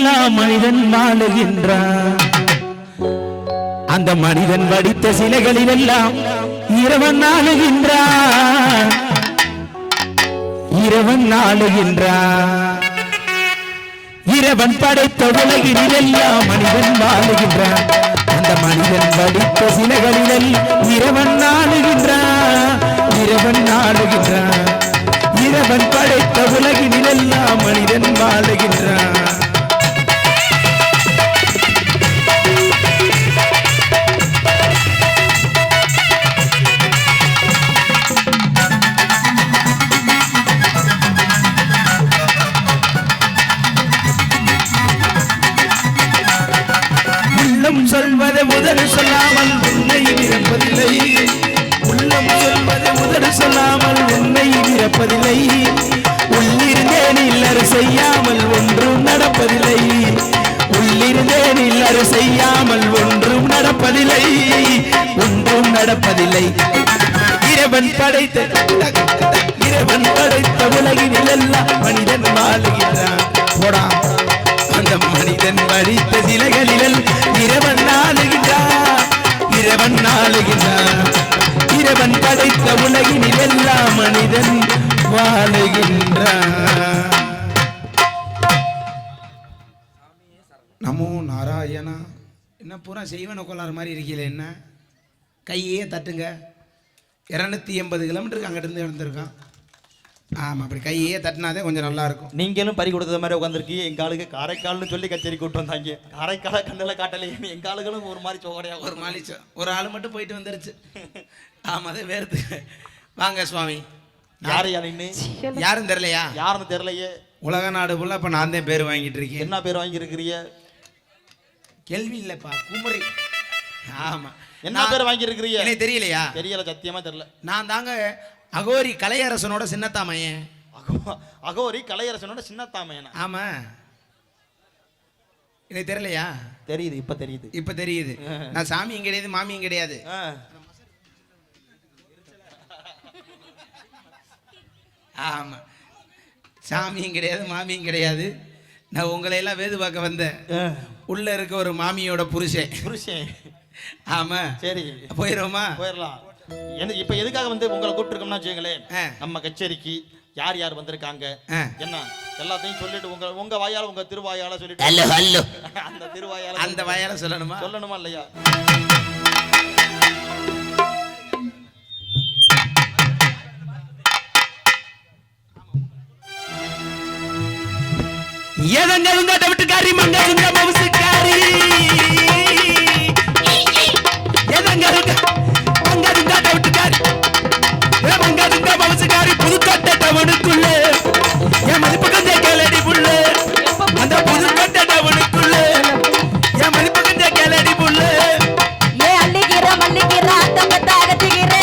எல்லாம் மனிதன் வாழுகின்றான். அந்த மனிதன் வடித்த சிலைகளில் எல்லாம் இறைவன் ஆளுகின்றான். இறைவன் ஆளுகின்றான். இறைவன் படைத்த உலகினில் எல்லாம் மனிதன் வாழுகின்றான். அந்த மனிதன் வடித்த சிலைகளில் இறைவன் ஆளுகின்றான். இறைவன் ஆளுகின்றான். இறைவன் படைத்த உலகினில் எல்லாம் மனிதன் வாழுகின்றான். உள்ளம் சொல்வது முதல் சொல்லாமல் உன்னை விரப்பதில்லை. உள்ளம் சொல்வது முதல் சொல்லாமல் உன்னை விரப்பதில்லை. உள்ளிருந்தேன் இல்லறு செய்யாமல் ஒன்றும் நடப்பதில்லை. உள்ளிருந்தேன் இல்லறு செய்யாமல் ஒன்றும் நடப்பதில்லை. ஒன்றும் நடப்பதில்லை. இறைவன் படைத்த உலகினில் எல்லாம் மனிதன் வாழுகிறான். போடா அந்த மனிதன் வடித்த சிலைகளில் இறைவன் ஆளுகின்றான். இறைவன் ஆளுகின்றான். இறைவன் படைத்த உலகினில் எல்லாம் மனிதன் வாழுகின்றான். நமோ நாராயணா. என்ன பூரா செய்வன கோளாறு மாதிரி இருக்கீங்களே, என்ன கையே தட்டுங்க. 280 கிலோமீட்டருக்கு அங்கிட்டு இருந்திருக்கான். ஆமாம், அப்படி கையே தட்டினாதே கொஞ்சம் நல்லா இருக்கும். நீங்களும் பறி கொடுத்தது மாதிரி உட்காந்துருக்கீங்க. எங்கள் ஆளுக்கு காரைக்கால்னு சொல்லி கச்சேரி கூப்பிட்டு வந்தாங்க. காரைக்கால கண்ணில் காட்டலையே. எங்கள் ஆளுகளும் ஒரு மாதிரி சோகடையா ஒரு மாலிச்சோ ஒரு ஆள் மட்டும் போயிட்டு வந்துருச்சு. ஆமாம், அதே வேறுது. வாங்க சுவாமி. யார் யாருன்னு யாரும் தெரியலையா? யாருன்னு தெரியலையே. உலக நாடு ஃபுல்லாக இப்போ நான் தான் பேர் வாங்கிட்டு இருக்கேன். என்ன பேர் வாங்கியிருக்கிறீங்க? கேள்வி இல்லைப்பா, குமரி. ஆமாம், என்ன பேர் வாங்கியிருக்கிறீங்க? எனக்கு தெரியலையா? தெரியல, சத்தியமாக தெரியல. நான் தாங்க அகோரி கலையரசனோட சின்னத்தாமையன். அகோரி கலையரசனோட சின்னத்தாமையனா? ஆமா, எனக்கு தெரியலையா? தெரியுது, இப்ப தெரியுது. இப்ப தெரியுது. நான் சாமியும் கிடையாது, மாமியும் கிடையாது. ஆமா, சாமியும் கிடையாது, மாமியும் கிடையாது. நான் உங்களை எல்லாம் வேது பார்க்க வந்தேன். உள்ள இருக்க ஒரு மாமியோட புருஷன். ஆமா, சரி போயிடுவோமா? போயிடலாம். இப்ப எதுக்காக வந்து உங்களை கூப்பிட்டுருக்கோம்னா வச்சுங்களேன், நம்ம கச்சேரிக்கு யார் யார் வந்திருக்காங்க என்ன எல்லாத்தையும் சொல்லிட்டு உங்க வாயால, உங்க திருவாயால சொல்லிட்டு அந்த திருவாயால, அந்த வாயால சொல்லணுமா இல்லையா? ஏதங்க டவுட்டுக்காரி மங்க சுங்க மவுசுக்காரி. புதுக்கட்ட டவுனுக்குள்ள என் மதிப்பு கொஞ்சம் கேளடி புள்ள. அந்த புதுக்கட்ட டவுனுக்குள்ள என் மதிப்பு கொஞ்சம் கேளடி புள்ள. ஏ அள்ளிக்கிற மல்லிக்கிற அத்தம்பத்தாகத்திக்கிற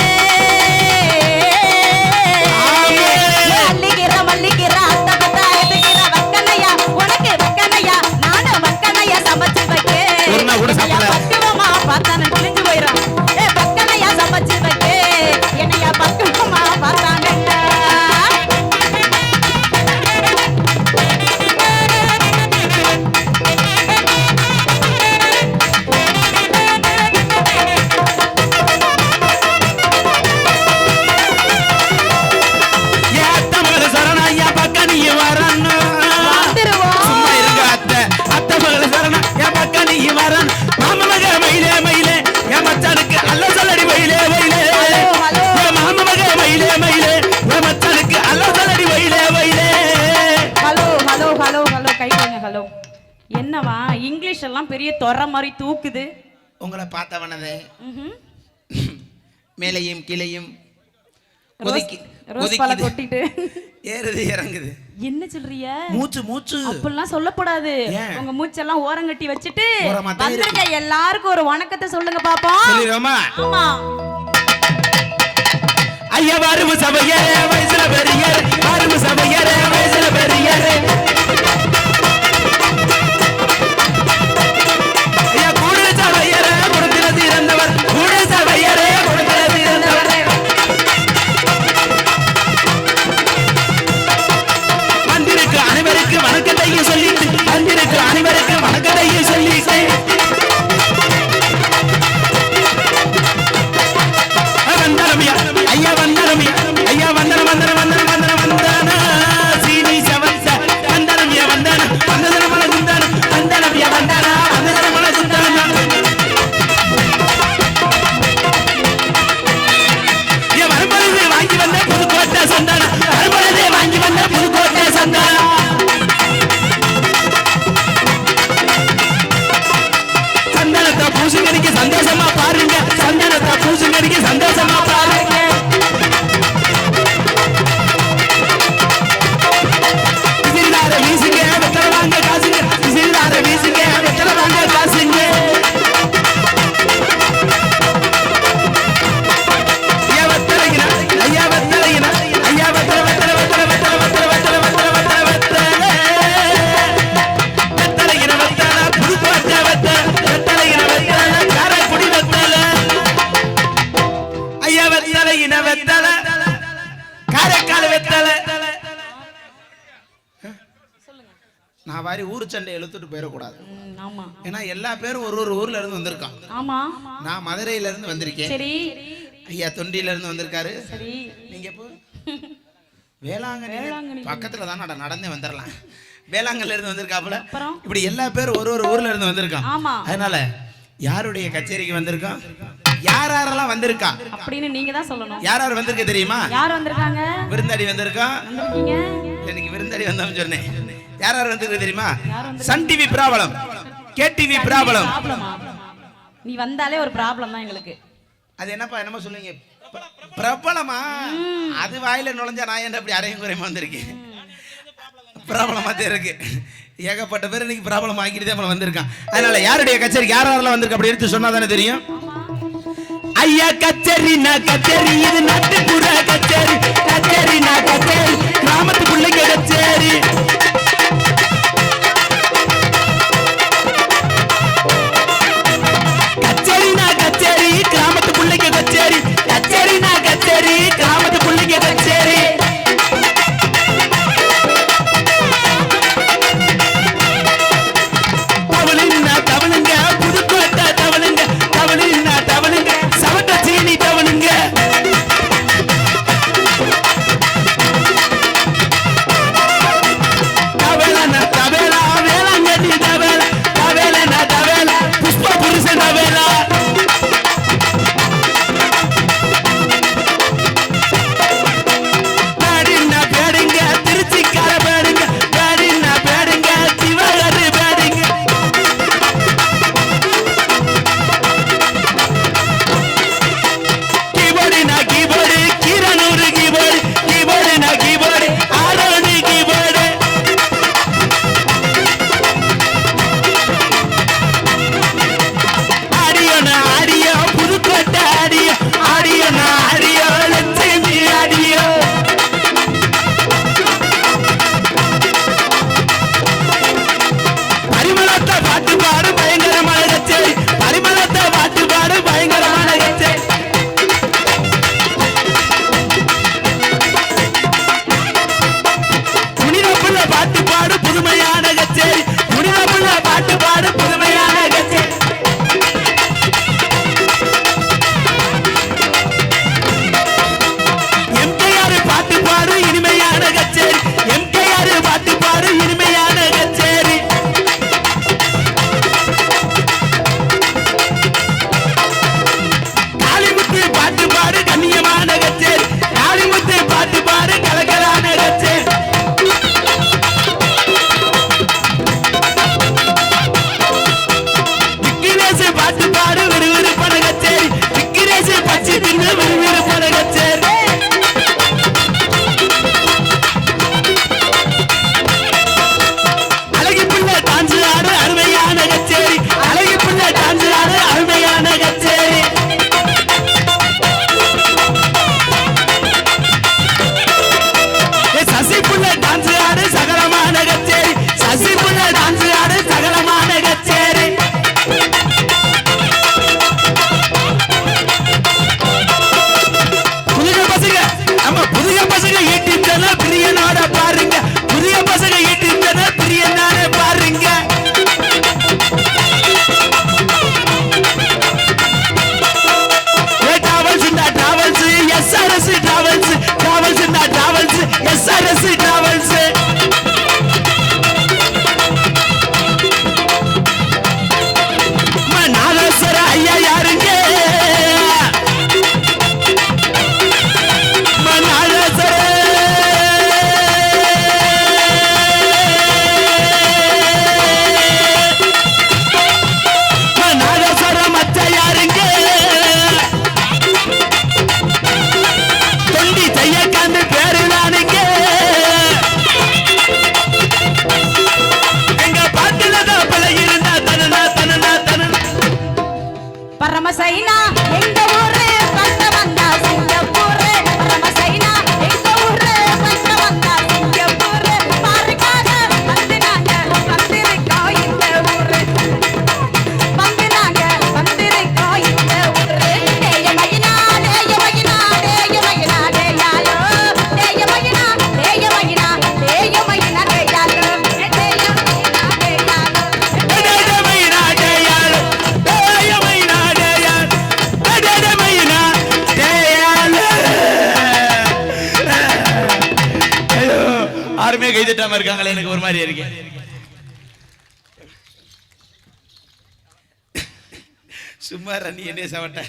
அள்ளிக்கிற மல்லிக்கிற அத்தம்பத்தாகத்திக்கிற வக்கனையா உனக்கு வக்கனையா நானும் வக்கனையா சமைச்சு வைக்க பக்குவமா பார்த்தானு கிழிஞ்சு போயிடும். ஏ வக்கனையா சமைச்சு வைக்க என்னையா பக்குவமா பார்த்தானு. என்னவா இங்கிலீஷ் எல்லாம் பெரிய தொற மாதிரி தூக்குது. உங்களை பார்த்தவனதே மேலையும் கீழையும் கொட்டிட்டு ஏறுது இறங்குது. என்ன சொல்றிய? மூச்சு அப்படிலாம் சொல்லக்கூடாது. உங்க மூச்செல்லாம் ஓரங்கட்டி வச்சுட்டு வந்திருக்க எல்லாருக்கும் ஒரு வணக்கத்தை சொல்லுங்க பாப்போம். சொல்லிரோமா? ஆமா. ஐயா வாரும சபையரே வயசுல பெரியரே, வாரும சபையரே வயசுல பெரியரே. ஐயா கூடு சபையரே கொடுக்கிறது இறந்தவர், கூடு சபையரே கொடுக்கிறது இறந்தவர். வந்திருக்கு அனைவருக்கு வணக்கத்தையும் சொல்லிட்டு, வந்திருக்கு அனைவருக்கு பூசுங்கடிக்கு சந்தோஷமா பாருங்க சந்தனத்தை பூசுங்கடிக்கு சந்தோஷமா பாருங்க சிறிதார வீசுங்க வெத்தலை வாங்க காசுங்க சிறிதார வீசுங்க வெத்தலை வாங்க காசுங்க நான் வாரி ஊர் சண்டை இழுத்துட்டு போயிடக்கூடாது. ஏன்னா எல்லா பேரும் ஒரு ஒரு ஊர்ல இருந்து வந்திருக்கான். நான் மதுரையில இருந்து வந்திருக்கேன். ஐயா தொண்டியில இருந்து வந்திருக்காரு. நீங்க இப்போ வேளாங்கண்ணி பக்கத்துல தான் நடந்தே வந்துடலாம். வேளாங்கண்ணில இருந்து வந்திருக்காப்புல. இப்படி எல்லா பேரும் ஒரு ஒரு ஊர்ல இருந்து வந்திருக்கான். அதனால யாருடைய கச்சேரிக்கு வந்திருக்கான், யார் யாரெல்லாம் வந்திருக்கா அப்படின்னு நீங்க தான் சொல்லணும். யார் யார் வந்திருக்க தெரியுமா? யார் வந்திருக்காங்க? விருந்தாடி வந்திருக்கான். இன்னைக்கு விருந்தாடி வந்தோம்னு சொன்னேன். யார் யார் வந்திருக்கு தெரியுமா? Sun TV problem, K TV problem. நீ வந்தாலே ஒரு ப்ராப்ளம் தான் எங்களுக்கு. அது என்னப்பா என்னமோ சொல்லுங்க பிரபலமா? அது வாயில நுழைஞ்சா நான் என்ன அப்படி அரையும் குறையமா வந்திருக்கேன். ப்ராப்ளமா தான் இருக்கு. ஏகப்பட்ட பேர் இன்னைக்கு ப்ராப்ளம் ஆக்கிட்டு தான் வந்திருக்கான். அதனால யாருடைய கச்சேரிக்கு யார் யாரெல்லாம் வந்திருக்கு அப்படி எடுத்து சொன்னா தானே தெரியும். ஐயா கச்சேரி நான் கச்சேரி, இது நாட்டுப்புற கச்சேரி. கச்சேரி நான் கச்சேரி, கிராமத்து பிள்ளைங்க கச்சேரி. கச்சேரி நான் கச்சேரி, கிராமத்து பிள்ளைங்க கச்சேரி. கச்சேரி நான் கச்சேரி, கிராமத்து பிள்ளைங்க கச்சேரி. தவளுன்னா தவளுங்க, புதுக்கோட்டை தவளுங்க. தவளுன்னா தவளுங்க, சவட்ட சீனி தவளுங்க. பரமசைனா எங்க ஊரு பக்க வந்தா சிங்கப்பூர் பரமசைனா எங்க ஊரு பக்க வந்தா சிங்கப்பூர் பாருக்காக வந்து நாங்க வந்திருக்கோம் இந்த ஊரு வந்து நாங்க வந்திருக்கோம் இந்த ஊரு தேய மகினா தேய மகினா தேய மகினா தேயாலோ தேய மகினா தேய மகினா தேய மகினா தேயாலோ தேய மகினா தேயாலோ யாருமே கைதட்டாம இருக்காங்களே, எனக்கு ஒரு மாதிரி இருக்கு. சும்மா ரன்னி என்ன சவட்ட